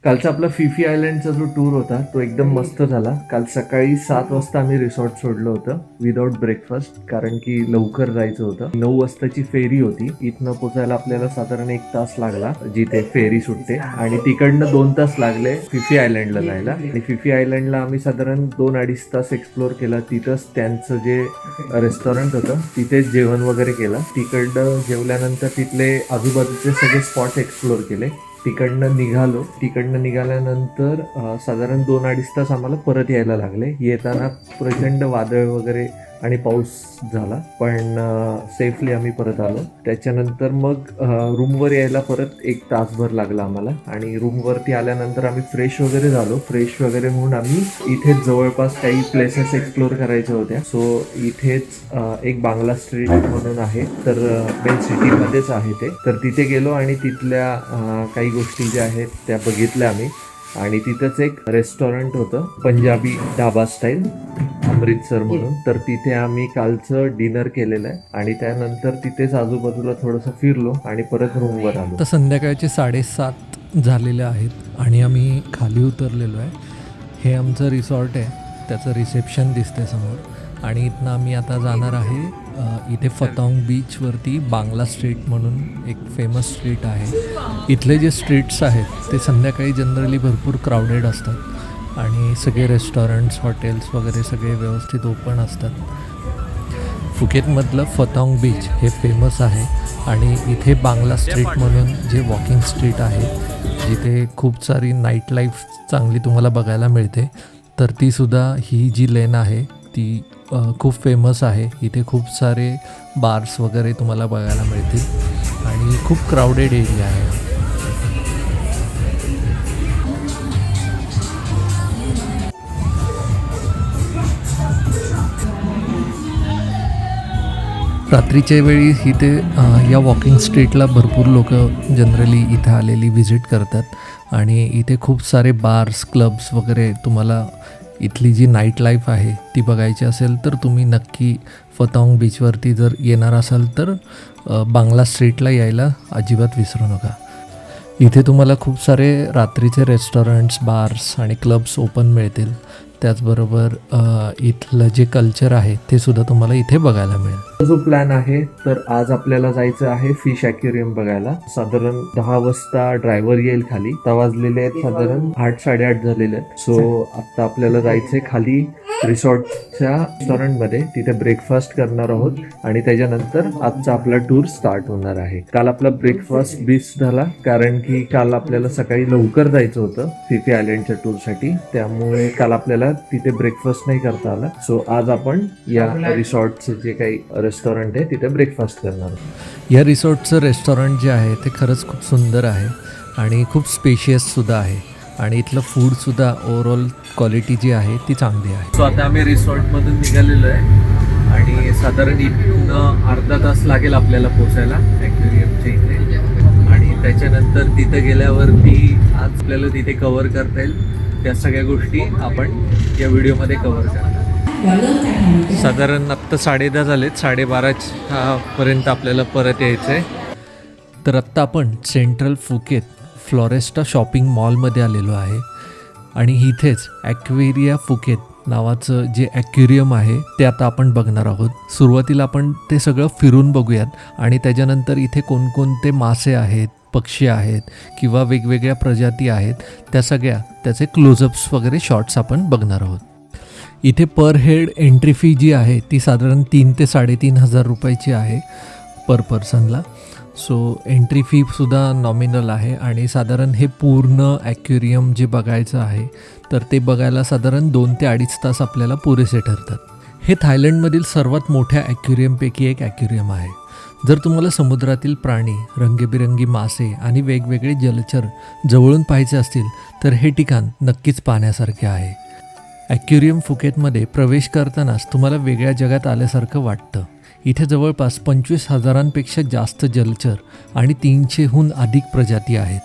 कालचा आपला फिफी आयलंडचा जो टूर होता तो एकदम मस्त झाला. काल सकाळी 7 वाजता आम्ही रिसॉर्ट सोडलं होतं विदाउट ब्रेकफास्ट, कारण की लवकर जायचं होतं. 9 वाजताची फेरी होती. इथनं पोचायला आपल्याला साधारण 1 तास लागला जिथे फेरी सुटते, आणि तिकडनं 2 तास लागले फिफी आयलंडला जायला. आणि फिफी आयलंडला आम्ही साधारण 2-2.5 तास एक्सप्लोर केला. तिथंच त्यांचं जे रेस्टॉरंट होतं तिथेच जेवण वगैरे केलं. तिकडनं जेवल्यानंतर तिथले आजूबाजूचे सगळे स्पॉट एक्सप्लोर केले. तिकडनं निघाल्यानंतर साधारण 2-2.5 तास आम्हाला परत यायला लागले. येताना प्रचंड वादळ वगैरे आणि पाऊस झाला, पण सेफली आम्ही परत आलो. त्याच्यानंतर मग रूमवर यायला परत 1 तासभर लागला आम्हाला. आणि रूमवरती आल्यानंतर आम्ही फ्रेश वगैरे झालो. फ्रेश वगैरे होऊन आम्ही इथेच जवळपास काही प्लेसेस एक्सप्लोर करायच्या होत्या. सो इथेच एक बांगला स्ट्रीट म्हणून आहे, तर मेन सिटीमध्येच आहे ते. तर तिथे गेलो आणि तिथल्या काही गोष्टी ज्या आहेत त्या बघितल्या आम्ही. आणि तिथंच एक रेस्टॉरंट होतं पंजाबी ढाबा स्टाईल अमृतसर म्हणून. तर तिथे आम्ही कालचं डिनर केलेलं आहे आणि त्यानंतर तिथेच आजूबाजूला थोडंसं फिरलो आणि परत रूमवर आलो. तर संध्याकाळचे 7:30 झालेले आहेत आणि आम्ही खाली उतरलेलो आहे. हे आमचं रिसॉर्ट आहे, त्याचं रिसेप्शन दिसते समोर. आणि इथनं आम्ही आता जाणार आहे इथे फतांग बीचवरती बांगला स्ट्रीट म्हणून एक फेमस स्ट्रीट आहे. इथले जे स्ट्रीट्स आहेत ते संध्याकाळी जनरली भरपूर क्राऊडेड असतात आणि सगळे रेस्टॉरंट्स, हॉटेल्स वगैरे सगळे व्यवस्थित ओपन असतात. फुकेतमधलं फतांग बीच हे फेमस आहे आणि इथे बांगला स्ट्रीट म्हणून जे वॉकिंग स्ट्रीट आहे जिथे खूप सारी नाईट लाईफ चांगली तुम्हाला बघायला मिळते. तर तीसुद्धा ही जी लेन आहे ती खूप फेमस आहे. इथे खूप सारे बार्स वगैरे तुम्हाला बघायला मिळतील आणि खूप क्राऊडेड एरिया आहे. रात्रीच्या वेळी इथे या वॉकिंग स्ट्रीटला भरपूर लोक जनरली इथे आलेली व्हिजिट करतात आणि इथे खूप सारे बार्स, क्लब्स वगैरे तुम्हाला इथली जी नाईट लाईफ आहे ती बघायची असेल तर तुम्ही नक्की फतांग बीचवरती जर येणार असाल तर बांगला स्ट्रीटला यायला अजिबात विसरू नका. इथे तुम्हाला खूप सारे रात्रीचे रेस्टॉरंट्स, बार्स आणि क्लब्स ओपन मिळतील. त्याचबरोबर इथलं जे कल्चर आहे ते सुद्धा तुम्हाला इथे बघायला मिळेल. जो प्लॅन आहे तर आज आपल्याला जायचं आहे फिश ॲक्वेरियम बघायला. साधारण 10 वाजता ड्रायव्हर येईल खाली. आता वाजलेले आहेत साधारण 8-8:30 झालेले आहेत. सो आता आपल्याला जायचंय खाली रिसॉर्टच्या रेस्टॉरंटमध्ये. तिथे ब्रेकफास्ट करणार आहोत आणि त्याच्यानंतर आजचा आपला टूर स्टार्ट होणार आहे. काल आपला ब्रेकफास्ट मिस झाला कारण की काल आपल्याला सकाळी लवकर जायचं होतं फिफी आयलंडच्या टूरसाठी, त्यामुळे काल आपल्याला तिथे ब्रेकफास्ट नाही करता आला. सो आज आपण या रिसॉर्टचे जे काही रेस्टॉरंट आहे तिथे ब्रेकफास्ट करणार आहोत. या रिसॉर्टचं रेस्टॉरंट जे आहे ते खरंच खूप सुंदर आहे आणि खूप स्पेशियससुद्धा आहे आणि इथलं फूडसुद्धा ओव्हरऑल क्वालिटी जी आहे ती चांगली आहे. सो आता आम्ही रिसॉर्टमधून निघालेलो आहे आणि साधारण इथून अर्धा तास लागेल आपल्याला पोचायला ॲक्वेरियमच्या इथे. आणि त्याच्यानंतर तिथं गेल्यावरती आज आपल्याला तिथे कव्हर करता येईल त्या सगळ्या गोष्टी आपण या व्हिडिओमध्ये कव्हर करणार. साधारण आत्ता 10:30 झालेत. 12:30 पर्यंत आपल्याला परत यायचं आहे. तर आत्ता आपण सेंट्रल फुकेत फ्लोरेस्टा शॉपिंग मॉलमध्ये आलेलो आहे आणि इथेच ॲक्वेरिया फुकेत नावाचं जे ॲक्वेरियम आहे ते आता आपण बघणार आहोत. सुरुवातीला आपण ते सगळं फिरून बघूयात आणि त्याच्यानंतर इथे कोणकोणते मासे आहेत, पक्षी आहेत किंवा वेगवेगळ्या प्रजाती आहेत त्या सगळ्या त्याचे क्लोजअप्स वगैरे शॉट्स आपण बघणार आहोत. इथे पर हेड एंट्री फी जी आहे ती साधारण 3,000 ते 3,500 रुपयाची आहे पर पर्सनला. सो एंट्री फीसुद्धा नॉमिनल आहे आणि साधारण हे पूर्ण ॲक्वेरियम जे बघायचं आहे तर ते बघायला साधारण 2 ते 2.5 तास आपल्याला पुरेसे ठरतात. हे थायलंडमधील सर्वात मोठ्या ॲक्वेरियमपैकी एक ॲक्वेरियम आहे. जर तुम्हाला समुद्रातील प्राणी, रंगीबेरंगी मासे आणि वेगवेगळे जलचर जवळून पाहायचे असतील तर हे ठिकाण नक्कीच पाहण्यासारखे आहे. ॲक्वेरियम फुकेतमध्ये प्रवेश करतानाच तुम्हाला वेगळ्या जगात आल्यासारखं वाटतं. इथे जवळपास 25,000पेक्षा जास्त जलचर आणि 300हून अधिक प्रजाती आहेत.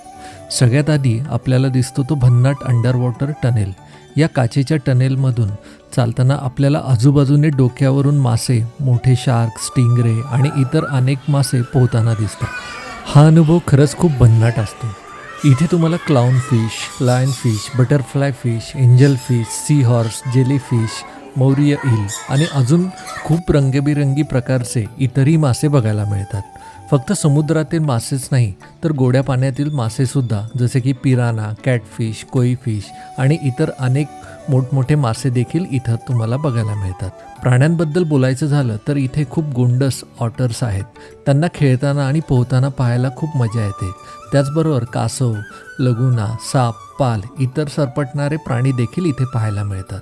सगळ्यात आधी आपल्याला दिसतो तो भन्नाट अंडर वॉटर टनेल. या काचेच्या टनेलमधून चालताना आपल्याला आजूबाजूने डोक्यावरून मासे, मोठे शार्क, स्टिंगरे आणि इतर अनेक मासे पोहताना दिसतात. हा अनुभव खरंच खूप भन्नाट असतो. इथे तुम्हाला clown fish, lion fish, butterfly fish, angel fish, sea horse, jelly fish, moray eel आणि अजून खूप रंगबिरंगी प्रकारचे इतरही मासे बघायला मिळतात. फक्त समुद्रातील मासेच नाही तर गोड्या पाण्यातील मासेसुद्धा जसे की पिराना, कॅटफिश, कोई फिश आणि इतर अनेक मोठमोठे मासे देखील इथं तुम्हाला बघायला मिळतात. प्राण्यांबद्दल बोलायचं झालं तर इथे खूप गोंडस ऑटर्स आहेत. त्यांना खेळताना आणि पोहताना पाहायला खूप मजा येते. त्याचबरोबर कासव, लगुना, साप, पाल, इतर सरपटणारे प्राणी देखील इथे पाहायला मिळतात.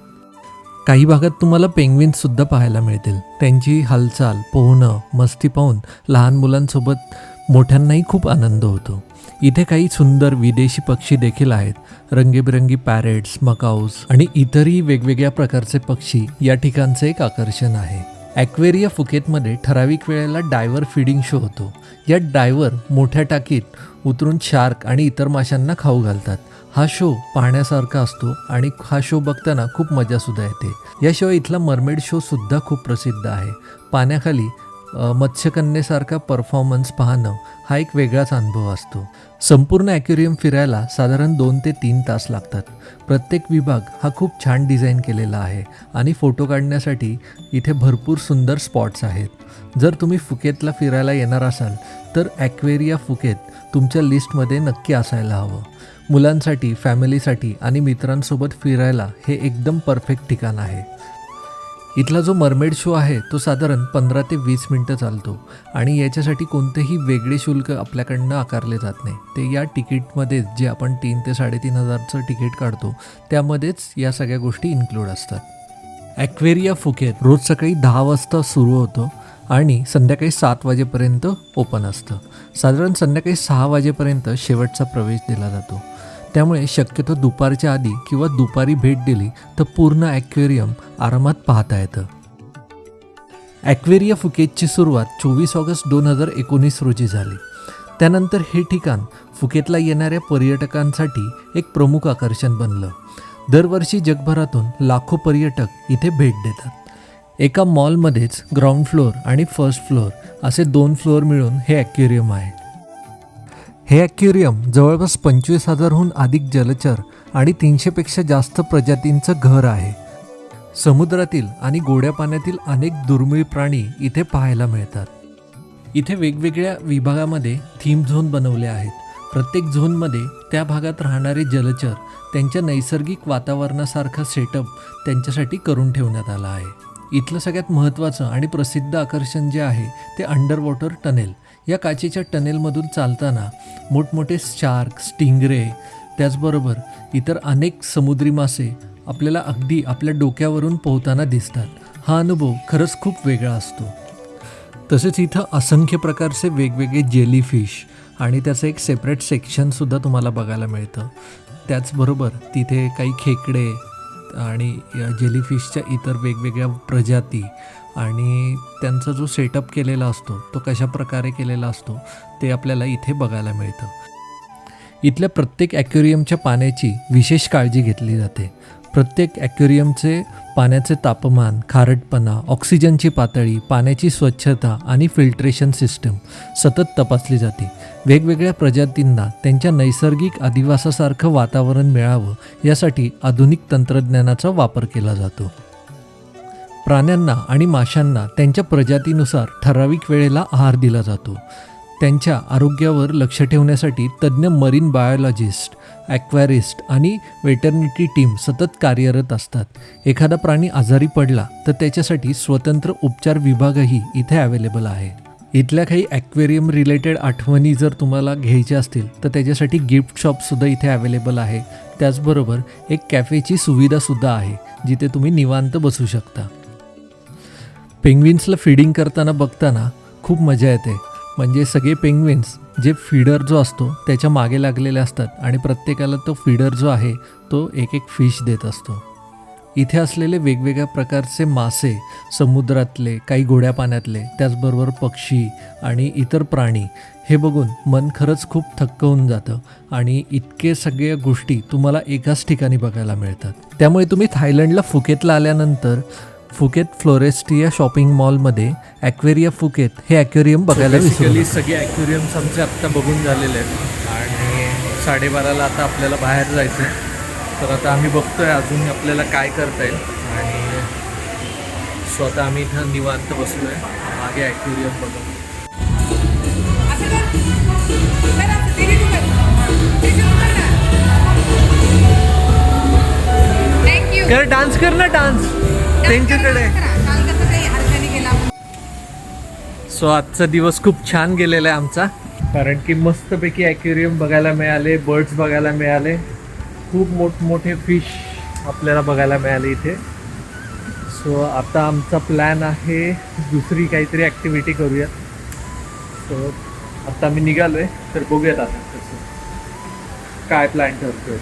काही भागात तुम्हाला पेंग्विन्ससुद्धा पाहायला मिळतील. त्यांची हालचाल, पोहणं, मस्ती पाहून लहान मुलांसोबत मोठ्यांनाही खूप आनंद होतो. इथे काही सुंदर विदेशी पक्षी देखील आहेत. रंगीबिरंगी पॅरेट्स, मकाऊस आणि इतरही वेगवेगळ्या प्रकारचे पक्षी या ठिकाणचं एक आकर्षण आहे. ॲक्वेरिया फुकेतमध्ये ठराविक वेळेला डायव्हर फीडिंग शो होतो. या डायव्हर मोठ्या टाकीत उतरून शार्क आणि इतर माशांना खाऊ घालतात. हा शो पाहण्यासारखा असतो आणि हा शो बघताना खूप मजासुद्धा येते. याशिवाय इथला मरमेड शोसुद्धा खूप प्रसिद्ध आहे. पाण्याखाली मत्स्यकन्येसारखा परफॉर्मन्स पाहणं हा एक वेगळाच अनुभव असतो. संपूर्ण ॲक्वेरियम फिरायला साधारण 2 ते 3 तास लागतात. प्रत्येक विभाग हा खूप छान डिझाईन केलेला आहे आणि फोटो काढण्यासाठी इथे भरपूर सुंदर स्पॉट्स आहेत. जर तुम्ही फुकेतला फिरायला येणार असाल तर ॲक्वेरिया फुकेत तुमच्या लिस्टमध्ये नक्की असायला हवं. मुलांसाठी, फॅमिलीसाठी आणि मित्रांसोबत फिरायला हे एकदम परफेक्ट ठिकाण आहे. इथला जो मरमेड शो आहे तो साधारण 15 ते 20 मिनटं चालतो आणि याच्यासाठी कोणतेही वेगळे शुल्क आपल्याकडनं आकारले जात नाही. ते या तिकीटमध्येच जे आपण 3 ते 3,500चं तिकीट काढतो त्यामध्येच या सगळ्या गोष्टी इन्क्लूड असतात. ॲक्वेरिया फुकेत रोज सकाळी 10 वाजता सुरू होतं आणि संध्याकाळी 7 वाजेपर्यंत ओपन असतं. साधारण संध्याकाळी 6 वाजेपर्यंत शेवटचा प्रवेश दिला जातो. त्यामुळे शक्यतो दुपारच्या आधी किंवा दुपारी भेट दिली तर पूर्ण ॲक्वेरियम आरामात पाहता येतं. ॲक्वेरिया फुकेतची सुरुवात 24 ऑगस्ट 2019 रोजी झाली. त्यानंतर हे ठिकाण फुकेतला येणाऱ्या पर्यटकांसाठी एक प्रमुख आकर्षण बनलं. दरवर्षी जगभरातून लाखो पर्यटक इथे भेट देतात. एका मॉलमध्येच ग्राउंड फ्लोअर आणि फर्स्ट फ्लोअर असे 2 फ्लोअर मिळून हे ॲक्वेरियम आहे. हे ॲक्वेरियम जवळपास 25,000हून अधिक जलचर आणि 300पेक्षा जास्त प्रजातींचं घर आहे. समुद्रातील आणि गोड्या पाण्यातील अनेक दुर्मिळ प्राणी इथे पाहायला मिळतात. इथे वेगवेगळ्या विभागामध्ये थीम झोन बनवले आहेत. प्रत्येक झोनमध्ये त्या भागात राहणारे जलचर त्यांच्या नैसर्गिक वातावरणासारखा सेटअप त्यांच्यासाठी करून ठेवण्यात आला आहे. इथलं सगळ्यात महत्त्वाचं आणि प्रसिद्ध आकर्षण जे आहे ते अंडर वॉटर टनेल. या काचेच्या टनेलमधून चालताना मोठमोठे शार्क, स्टिंगरे, त्याचबरोबर इतर अनेक समुद्री मासे आपल्याला अगदी आपल्या डोक्यावरून पोहताना दिसतात. हा अनुभव खरंच खूप वेगळा असतो. तसेच इथं असंख्य प्रकारचे वेगवेगळे जेली फिश आणि त्याचं एक सेपरेट सेक्शनसुद्धा तुम्हाला बघायला मिळतं. त्याचबरोबर तिथे काही खेकडे आणि जेलीफिशच्या इतर वेगवेगळ्या प्रजाती आणि त्यांचा जो सेटअप केलेला असतो तो कशा प्रकारे केलेला असतो ते आपल्याला इथे बघायला मिळतं. इथल्या प्रत्येक ॲक्वेरियमच्या पाण्याची विशेष काळजी घेतली जाते. प्रत्येक ॲक्वेरियमचे पाण्याचे तापमान, खारटपणा, ऑक्सिजनची पातळी, पाण्याची स्वच्छता आणि फिल्ट्रेशन सिस्टम सतत तपासली जाते. वेगवेगळ्या प्रजातींना त्यांच्या नैसर्गिक अधिवासासारखं वातावरण मिळावं यासाठी आधुनिक तंत्रज्ञानाचा वापर केला जातो. प्राण्यांना आणि माशांना त्यांच्या प्रजातीनुसार ठराविक वेळेला आहार दिला जातो. त्यांच्या आरोग्यावर लक्ष ठेवण्यासाठी तज्ज्ञ मरीन बायोलॉजिस्ट, ॲक्वॅरिस्ट आणि वेटर्निटी टीम सतत कार्यरत असतात. एखादा प्राणी आजारी पडला तर त्याच्यासाठी स्वतंत्र उपचार विभागही इथे अवेलेबल आहे. इथल्या काही ॲक्वेरियम रिलेटेड आठवणी जर तुम्हाला घ्यायच्या असतील तर त्याच्यासाठी गिफ्ट शॉपसुद्धा इथे अवेलेबल आहे. त्याचबरोबर एक कॅफेची सुविधासुद्धा आहे जिथे तुम्ही निवांत बसू शकता. पेंग्विन्सला फीडिंग करताना बघताना खूप मजा येते. म्हणजे सगळे पेंग्विन्स जे फीडर जो असतो त्याच्या मागे लागलेले असतात आणि प्रत्येकाला तो फीडर जो आहे तो एक एक फिश देत असतो. इथे असलेले वेगवेगळ्या प्रकारचे मासे, समुद्रातले, काही गोड्या पाण्यातले, त्याचबरोबर पक्षी आणि इतर प्राणी हे बघून मन खरंच खूप थक्क होऊन जातं आणि इतके सगळ्या गोष्टी तुम्हाला एकाच ठिकाणी बघायला मिळतात. त्यामुळे तुम्ही थायलंडला फुकेतला आल्यानंतर फुकेत फ्लोरेस्टिया शॉपिंग मॉलमध्ये ॲक्वेरिया फुकेत हे ॲक्वेरियम बघायला विसरू नका. सगळे ॲक्वेरियम्स आमचे आत्ता बघून झालेले आहेत आणि 12:30ला आता आपल्याला बाहेर जायचं आहे. तर आता आम्ही बघतोय अजून आपल्याला काय करता येईल. आणि स्वतः आम्ही इथं निवांत बसलोय मागे ॲक्वेरियम बघून. कर डान्स कर ना, डान्स त्यांच्याकडे. सो आजचा दिवस खूप छान गेलेला आहे आमचा, कारण की मस्तपैकी ॲक्वेरियम बघायला मिळाले, बर्ड्स बघायला मिळाले, खूप मोठमोठे फिश आपल्याला बघायला मिळाले इथे. सो आता आमचा प्लॅन आहे दुसरी काहीतरी ॲक्टिव्हिटी करूयात. सो आता आम्ही निघालो आहे, तर बघूयात आता कसं काय प्लॅन ठरतोय.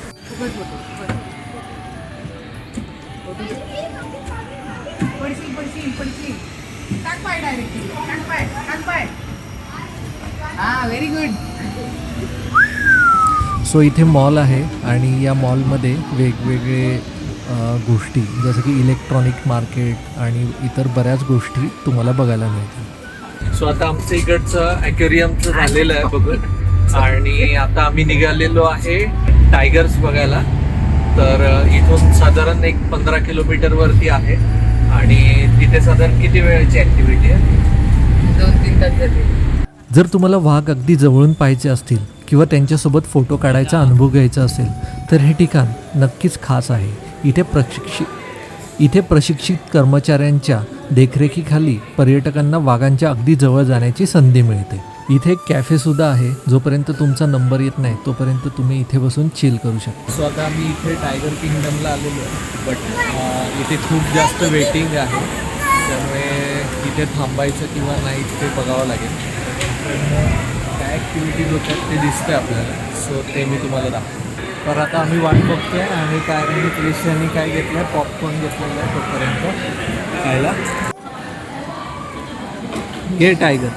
Very good. सो इथे मॉल आहे आणि या मॉलमध्ये वेगवेगळे गोष्टी जसं की इलेक्ट्रॉनिक मार्केट आणि इतर बऱ्याच गोष्टी तुम्हाला बघायला मिळतील. सो आता आमचं इकडचं ॲक्वेरियमचं झालेलं आहे बघून, आणि आता आम्ही निघालेलो आहे टायगर्स बघायला. तर इथून साधारण एक 15 किलोमीटर वरती आहे, आणि तिथे साधारण किती वेळाची ॲक्टिव्हिटी आहे? 2-3 तास जाते. जर तुम्हाला वाघ अगदी जवळून पाहायचे असतील किंवा त्यांच्यासोबत फोटो काढायचा अनुभव घ्यायचा असेल तर हे ठिकाण नक्कीच खास आहे. इथे प्रशिक्षित कर्मचाऱ्यांच्या देखरेखीखाली पर्यटकांना वाघांच्या अगदी जवळ जाण्याची संधी मिळते. इथे एक कॅफेसुद्धा आहे. जोपर्यंत तुमचा नंबर येत नाही तोपर्यंत तुम्ही इथे बसून चिल करू शकता. सो आता आम्ही इथे टायगर किंगडमला आलेलो आहे, बट इथे खूप जास्त वेटिंग आहे, त्यामुळे इथे थांबायचं किंवा नाही ते बघावं लागेल. काय ॲक्टिव्हिटीज होतात ते दिसतंय आपल्याला, सो ते मी तुम्हाला दाखवतो. तर आता आम्ही वाट बघतोय, आणि काय नाही क्रिशाने काय घेतलं आहे, पॉपकॉर्न घेतलेलं आहे तोपर्यंत खायला. हे टायगर,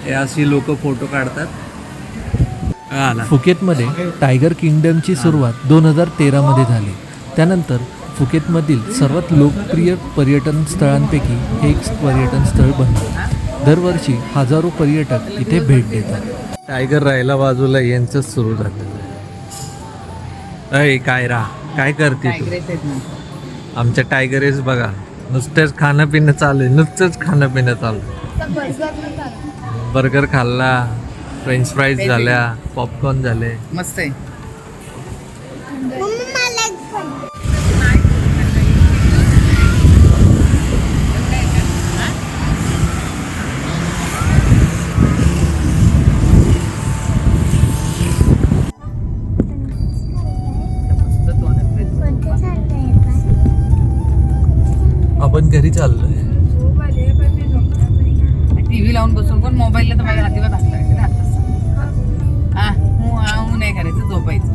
हे अशी लोक फोटो काढतात. आला. फुकेतमध्ये टायगर किंगडमची सुरुवात 2013मध्ये झाली. त्यानंतर फुकेतमधील सर्वात लोकप्रिय पर्यटन स्थळांपैकी हे एक पर्यटन स्थळ बनलं. दरवर्षी हजारो पर्यटक इथे भेट देतात. टायगर राहिला बाजूला, यांचंच सुरू झालेलं आहे. अय काय काय करते तू? टायगरेस आहेत ना. आमच्या टायगरेस बघा, नुसतेच खाणं पिणं चालू आहे, नुसतंच खाणं पिणं चालू आहे. बर्गर खाल्ला, फ्रेंच फ्राईज झाल्या, पॉपकॉर्न झाले. मस्त आहे. आपण घरी चाललोय. टीव्ही लावून बसून पण मोबाईलला तर माझ्या हातीवर असला नाही करायचं, झोपायचं.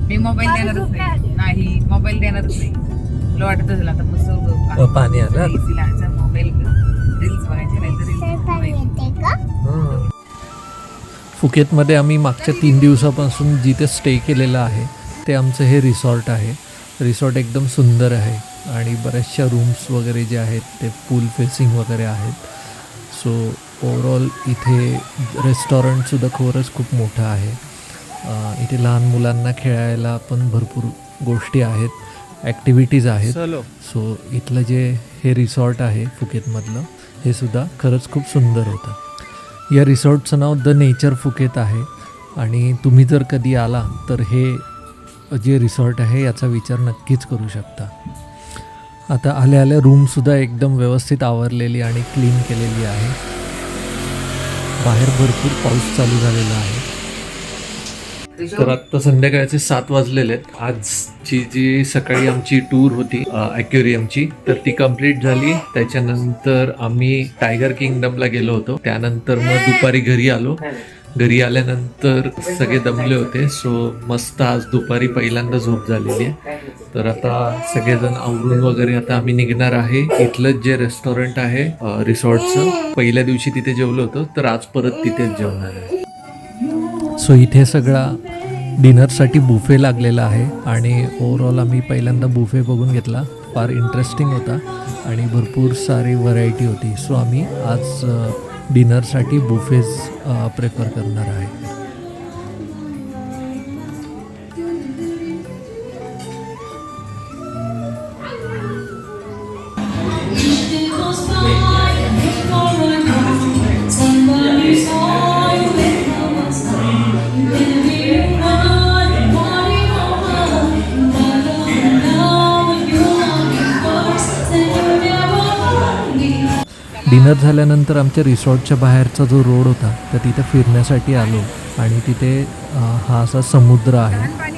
मी मोबाईल देणारच नाही, मोबाईल देणारच नाही. तुला वाटत असेल आता मस्त पाणी आलं. एसी लावायचा, मोबाईल रील्स बघायचे, नाही तर रील्स. फुकेतमध्ये आम्ही मागच्या 3 दिवसापासून जिथे स्टे केलेलं आहे ते आमचं हे रिसॉर्ट आहे. रिसॉर्ट एकदम सुंदर आहे आणि बऱ्याचशा रूम्स वगैरे जे आहेत ते पूल फेसिंग वगैरे आहेत. सो ओवरऑल इथे रेस्टॉरंटसुद्धा खरंच खूप मोठं आहे. इथे लहान मुलांना खेळायला पण भरपूर गोष्टी आहेत, ॲक्टिव्हिटीज आहेत. सो इथलं जे हे रिसॉर्ट आहे फुकेतमधलं, हे सुद्धा खरंच खूप सुंदर होतं. या रिसॉर्टचं नाव द नेचर फुकेत आहे, आणि तुम्ही जर कधी आला तर हे जे रिसॉर्ट आहे याचा विचार नक्कीच करू शकता. आता आल्या रूमसुद्धा एकदम व्यवस्थित आवरलेली आणि क्लीन केलेली आहे. बाहेर भरपूर पाऊस चालू झालेला आहे. तर आत्ता संध्याकाळचे 7 वाजलेले आहेत. आजची जी सकाळी आमची टूर होती ॲक्वेरियमची, तर ती कंप्लीट झाली. त्याच्यानंतर आम्ही टायगर किंगडमला गेलो होतो. त्यानंतर मग दुपारी घरी आलो. घरी आल्यानंतर सगळे दमले होते, सो मस्त आज दुपारी पहिल्यांदा झोप झालेली आहे. तर आता सगळेजण आवरून वगैरे आता आम्ही निघणार आहे. इथलंच जे रेस्टॉरंट आहे रिसॉर्टचं, पहिल्या दिवशी तिथे जेवलो होतो, तर आज परत तिथेच जेवणार आहे. सो इथे सगळा डिनरसाठी बुफे लागलेला आहे, आणि ओव्हरऑल आम्ही पहिल्यांदा बुफे बघून घेतला. फार इंटरेस्टिंग होता आणि भरपूर सारी व्हरायटी होती. सो आम्ही आज डिनरसाठी बुफेज प्रेफर करणार आहे. डिनर झाल्यानंतर आमच्या रिसॉर्टच्या बाहेरचा जो रोड होता तर तिथे फिरण्यासाठी आलो आणि तिथे हा असा समुद्र आहे.